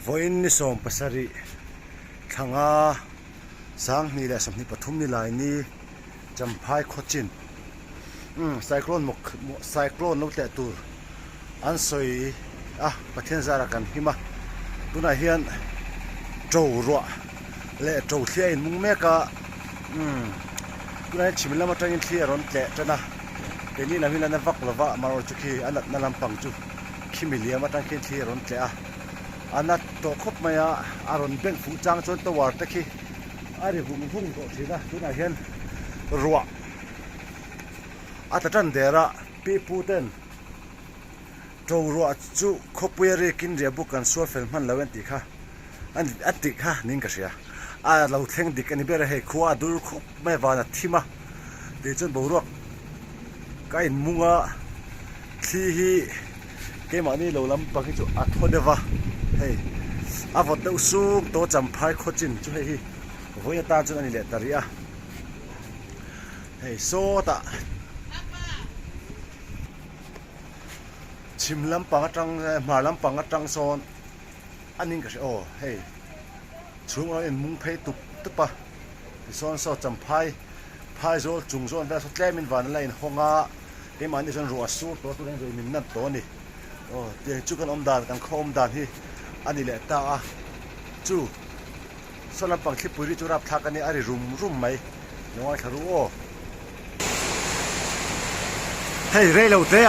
voin ni som pasari thanga sang ni la samni pathum ni lai ni champhai khochin cyclone no te tur an soi pathian zara kan hima tuna hian to ro le to thia in mung meka tuna chimla ma tangin thia ron tle tana teni na hila na vak lova maro chuki anat na lampang chu khimilia ma tang khin thia ron tle anat to khop maya aron ben fu chang chon to war takhi ari vung to thina tuna hian ro atatan dera pi puten to ro chu khopuyari kin re bukan so fel man lawen ti kha an atik ha ning ka sia lo thleng dik ani ber he khuwa dur khop me wana thima te chon boruak kain munga thi hi ke mani lo lam pa ki chu athodewa hey avot de usuk to champhai khochin chu hi voya ta chu ani le taria hey so ta chimlam pangatang marlam pangatang son aning ka oh hey chunga en mung phei tup tupa son so champhai phai zo chung zon da so tlemin van line honga ke mani son ro su to tu len min na to ni oh te chu kan omdan kan khom dan hi ani le ta chu solam pang thi puri chu rap thak ani ari rum mai ngai tharu o hey relo te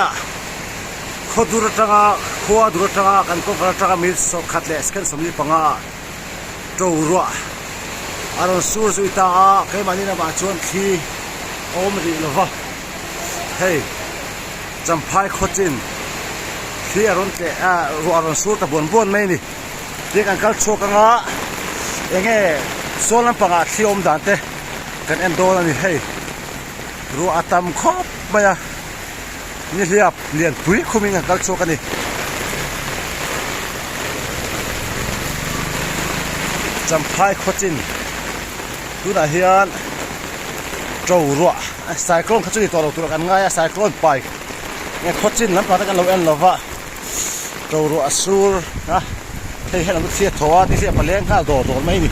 khodura tanga khwa dura tanga kan ko fara tanga mil so khatle sken somni panga to ro aron sur su ita ke mani na ba chon thi om ri lova hey champhai khochin thi aron te ro aron sur ta bon mai ni te kan kal chok anga enge solam panga thi om dan te kan en do ni hey ro atam khop maya ni liap lian pui khuminga kal chok ani champhai khochin tuna hian to ro cyclone khachuni to ro tur kan nga ya cyclone pai nge khochin lam pa kan lo en lova to ro asur ha hei hela mu thia thowa ti thia paleng khal do mai ni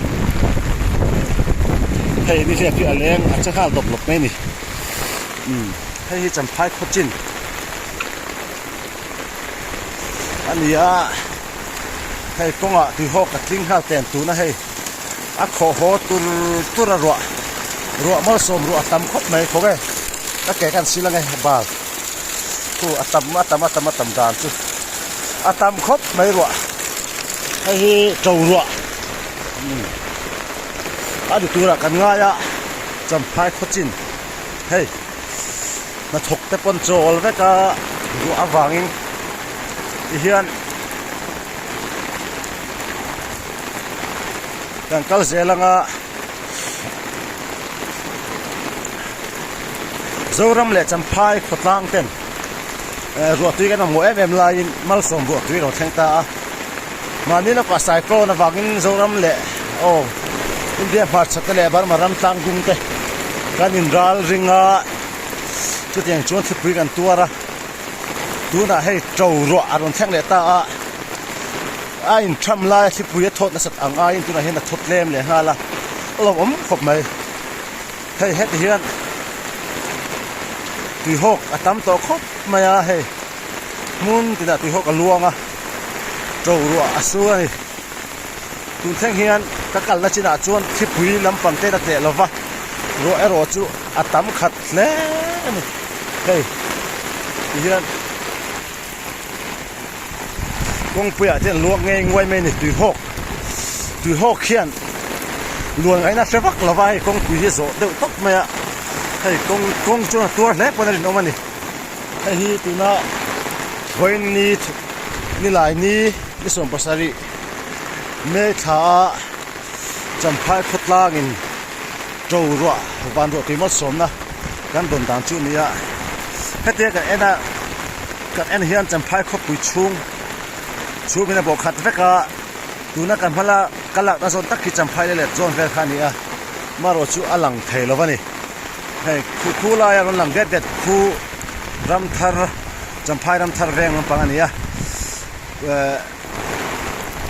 hei ni thia pi aleng acha khal dop lop mai ni hei champhai khochin ania hei konga ti ho ka tling ha ten tu na hei a kho ho tur ro mal som ro atam khop mai kho ve ka ke kan silang ai bal tu atam dan chu atam khop mai ro hei to ro adi tura kan nga ya champhai khochin hei na thok te pon chol ve ka ro awangin hian kan kal zelanga zoram le champhai khotlang ten ro ti kan mo em lain mal som ro ti ro thengta mani na ka cyclone na wangin zoram le india part sakale bar maram tang gung te kan in ral ringa chu tiang chon thipui kan tuara tuna hei to ro aron thang le ta in tham la thipui thot na sat anga in tuna hen na thot lem le hala lo khop mai hei het hian ti hok atam to khop maya hei mun ti da ti hok aluanga to ro asu ani tun thang hian ka kal na china chuan thipui lampang te na te lova ro chu atam khat le ani hei hian kong puya ten luak nge ngoi mai ni tui hok khian luang ai na trevak lawai kong pui hi zo deu tok maya hei kong chu na tur le pon rin omani hei hi tuna voin ni lai ni som pasari me tha champhai khotlang in to ro ban ro ti mo som na kan don dan chu nia hete kan en hian champhai khop pui chung chu mina bo khat veka tuna kan phala kalak na zon takhi champhai le zon vel khania maro chu alang theilovani hei khu la ya ron lang det khu ram thar champhai ram thar veng pangania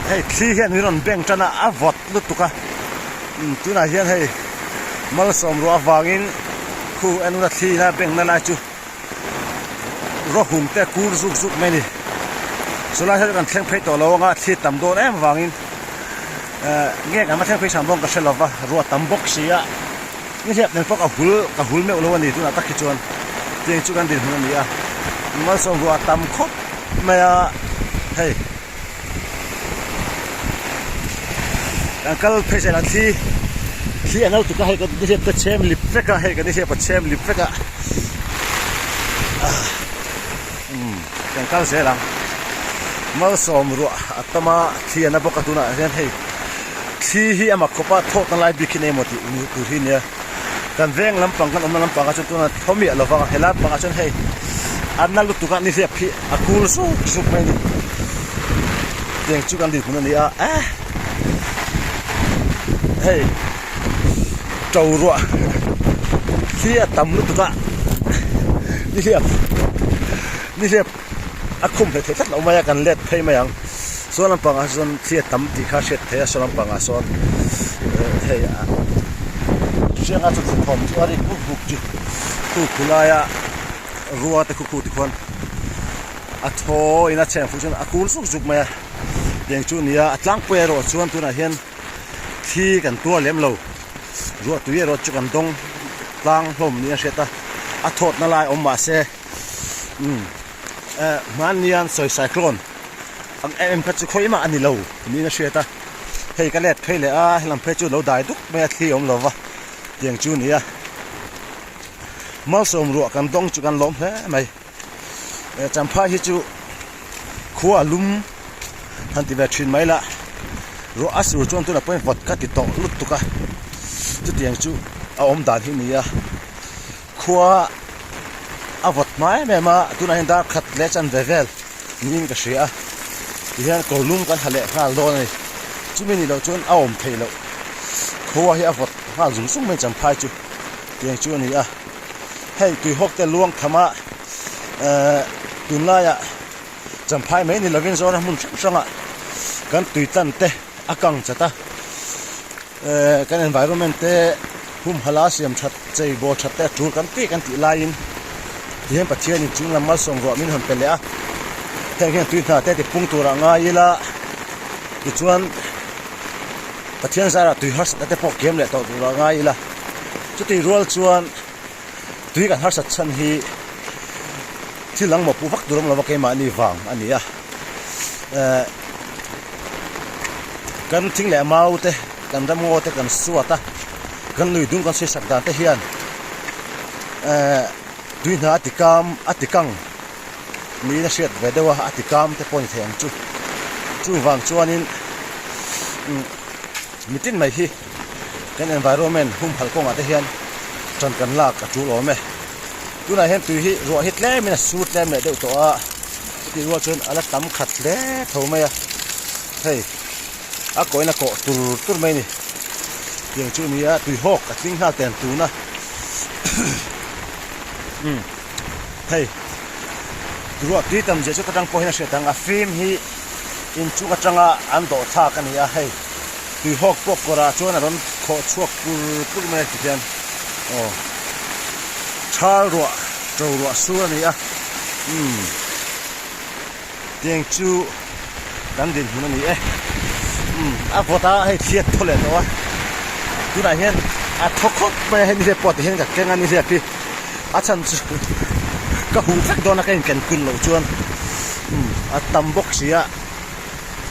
hey thi hian hiron beng chana avot lutuka tuna hian hey mal som ro awangin khu enuna thi na beng na la chu ro hum te kur zuk zuk meni sola hian kan thleng phei to lawanga thi tam don em wangin nge kan ma thleng phei sam bong ka shelova ro tam bok sia ni hiap nen pok a hul me lo ani tuna takhi chuan tiang chu kan din hun ani a mal som ro tam khop maya hey Uncle phei la thi anal tu ka he ka ni hiap ta chem lip feka he ka ni hiap pa chem lip feka Uncle se lang mal som ro atama thi ana boka tuna hian hei thi hi ama khopa thok na lai bikine moti uni tu hi ne kan veng lampang kan om lampang chu tuna thomi alowanga hela panga chon hei anna lu tu ka ni hiap phi akul su su mai ni teng chu kan di hun ni a hei trâu ro thi tam lu tu ka ni hiap akum he thek lo maya kan let phei mayang so lampang a zon thi tam ti kha shet the so lampang a son hei a jenga chu thom chu ari ku buk chu ku kulaya ruwa te ku ti khon a tho ina chen fu chen akul suk suk maya deng chu nia atlang pe ro chuan tuna hian thi kan tua lem lo ruwa tu ye ro chu kan dong tlang hlom ni a seta a thot na lai om ma se man nian soi cyclone ang em ka chu khoi ma ani lo ni na seta hei ka let phei le a lam phe chu lo dai duk me thi om lo wa tiang chu nia mal som ro kan dong chu kan lom he mai champha hi chu khua lum han ti ve thin mai la ro asu chuan tu na point vot ka ti tong lut tu ka chu tiang chu a om dan hi nia khua avot mai me ma tu na hinda khat le chan vevel ning ka sia hian ko lum kan hale ngal do nei chu mini lo chon a om thei lo khua hi avot ngal zum sum mai champha chu tiang chu ni a hei tui hok te luang thama tunlaya champhai mai ni lovin zona mun sanga kan tui tan te akang chata kan environment te hum hala siam that chei bo that te tur kan ti lain hian pathian ni chung lamal song ro min hon pele a hian tui na te ti pung tura nga ila ti chuan pathian zara tui has te pok game le to tura nga ila chu ti rol chuan tui kan har sat chan hi thilang mo pu vak duram lawa ke ma ni wang ani a kan thing le mau te kan damo te kan suata kan lui dung kan se sak dan te hian tui na atikang ni na shet ve dewa atikam te point theng chu wang chuanin mitin mai hi kan environment hum halkong ate hian chan kan la ka chu lo me tuna hen tui hi ro hit le mina suit le me deu to a ti ro chun ala tam khat le tho me ya hei a koina ko tur mai ni tiang chu ni a tui hok ka tling ha ten tu na hei ro ti tam je chu ka tang po hina she tang a film hi in chu ka tanga an do tha ka ni a hei tui hok pok kora chuan a ron kho chuak pur me ti hian chal ro trâu ro su ni a tiang chu kan din hun ni a vota hei thiet thole to a tu na hian a thokot me hen ni pot hen ka kenga ni pi a chan chu ka hu thak do na kan kun lo chuan a tam bok sia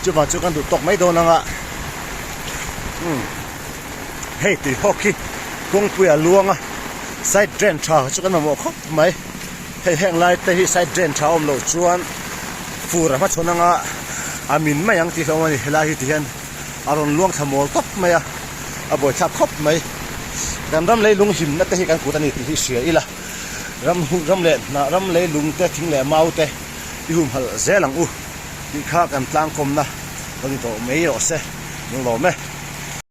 chu ba chu kan du tok mai do na nga hei ti hoki kong puya luanga side drain tha chu kan mo khop mai hei heng lai te hi side drain tha om lo chuan fura ma chona nga amin mai ang ti thawani hela hi ti hian aron luang thamol top mai a boi thap khop mai ram lei lung him na te hi kan kutani ti hi sia ila ram le lung te thing le mau te ti hum hal zelang ti kha kan tlang kom na ni to mei ro se lo me